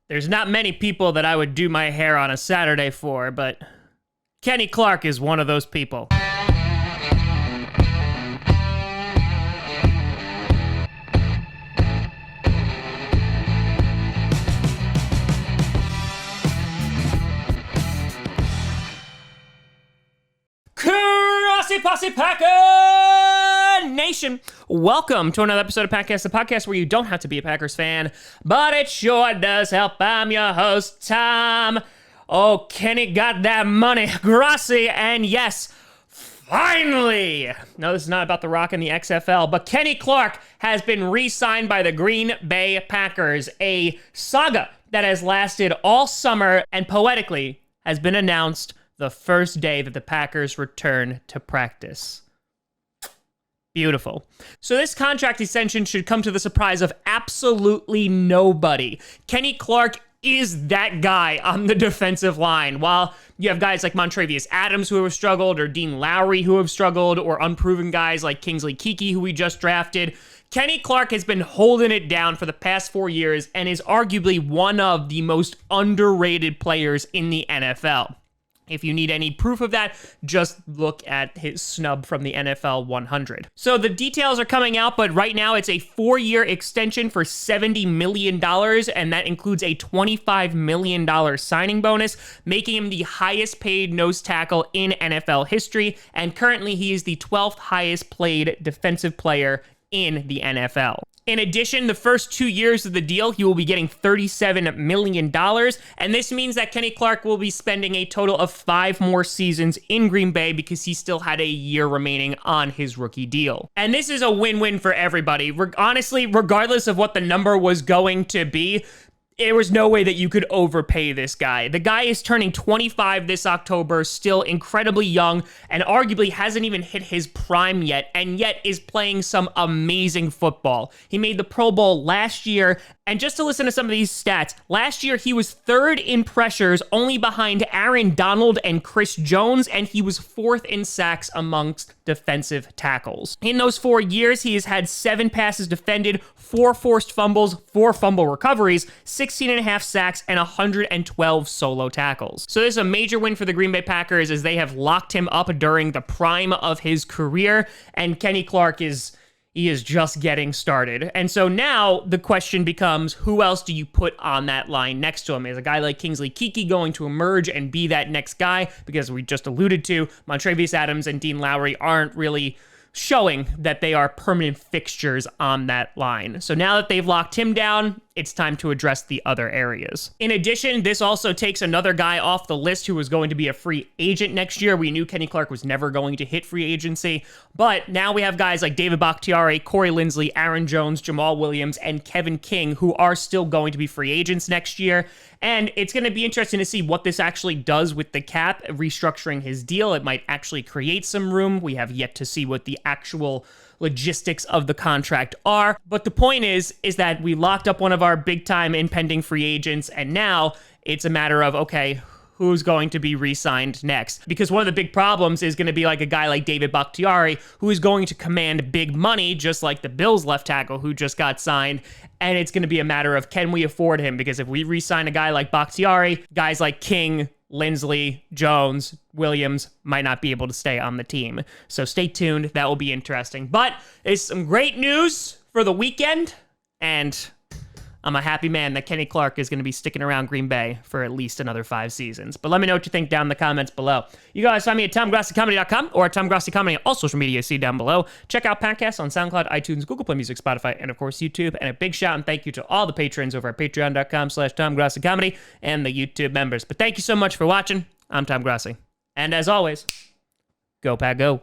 There's not many people that I would do my hair on a Saturday for, but Kenny Clark is one of those people. Grossi Posse Packer Nation, welcome to another episode of Packcast, the podcast where you don't have to be a Packers fan, but it sure does help. I'm your host, Tom. Oh, Kenny got that money, Grossi, and yes, finally! No, this is not about The Rock and the XFL, but Kenny Clark has been re-signed by the Green Bay Packers, a saga that has lasted all summer and poetically has been announced the first day that the Packers return to practice. Beautiful. So this contract extension should come to the surprise of absolutely nobody. Kenny Clark is that guy on the defensive line. While you have guys like Montravius Adams who have struggled, or Dean Lowry who have struggled, or unproven guys like Kingsley Keke who we just drafted, Kenny Clark has been holding it down for the past 4 years and is arguably one of the most underrated players in the NFL. If you need any proof of that, just look at his snub from the NFL 100. So the details are coming out, but right now it's a 4-year extension for $70 million, and that includes a $25 million signing bonus, making him the highest paid nose tackle in NFL history, and currently he is the 12th highest paid defensive player in the NFL. In addition, the first 2 years of the deal, he will be getting $37 million, and this means that Kenny Clark will be spending a total of 5 more seasons in Green Bay because he still had a year remaining on his rookie deal. And this is a win-win for everybody. Honestly, regardless of what the number was going to be, there was no way that you could overpay this guy. The guy is turning 25 this October, still incredibly young, and arguably hasn't even hit his prime yet, and yet is playing some amazing football. He made the Pro Bowl last year, and just to listen to some of these stats, last year he was 3rd in pressures, only behind Aaron Donald and Chris Jones, and he was 4th in sacks amongst defensive tackles. In those 4 years, he has had 7 passes defended, 4 forced fumbles, 4 fumble recoveries, 16.5 sacks, and 112 solo tackles. So this is a major win for the Green Bay Packers as they have locked him up during the prime of his career, and Kenny Clark is just getting started. And so now the question becomes, who else do you put on that line next to him? Is a guy like Kingsley Keke going to emerge and be that next guy? Because we just alluded to, Montravius Adams and Dean Lowry aren't really showing that they are permanent fixtures on that line. So now that they've locked him down, it's time to address the other areas. In addition, this also takes another guy off the list who was going to be a free agent next year. We knew Kenny Clark was never going to hit free agency, but now we have guys like David Bakhtiari, Corey Linsley, Aaron Jones, Jamal Williams, and Kevin King who are still going to be free agents next year. And it's going to be interesting to see what this actually does with the cap, restructuring his deal. It might actually create some room. We have yet to see what the actual logistics of the contract are. But the point is that we locked up one of our big time impending free agents, and now it's a matter of, okay, who's going to be re-signed next? Because one of the big problems is going to be like a guy like David Bakhtiari, who is going to command big money, just like the Bills left tackle who just got signed. And it's going to be a matter of, can we afford him? Because if we re-sign a guy like Bakhtiari, guys like King, Linsley, Jones, Williams might not be able to stay on the team. So stay tuned. That will be interesting. But it's some great news for the weekend, and I'm a happy man that Kenny Clark is going to be sticking around Green Bay for at least another 5 seasons. But let me know what you think down in the comments below. You guys find me at TomGrossiComedy.com or at TomGrossiComedy on all social media you see down below. Check out podcasts on SoundCloud, iTunes, Google Play Music, Spotify, and of course YouTube. And a big shout and thank you to all the patrons over at patreon.com/TomGrossiComedy and the YouTube members. But thank you so much for watching. I'm Tom Grossi. And as always, go Pack Go.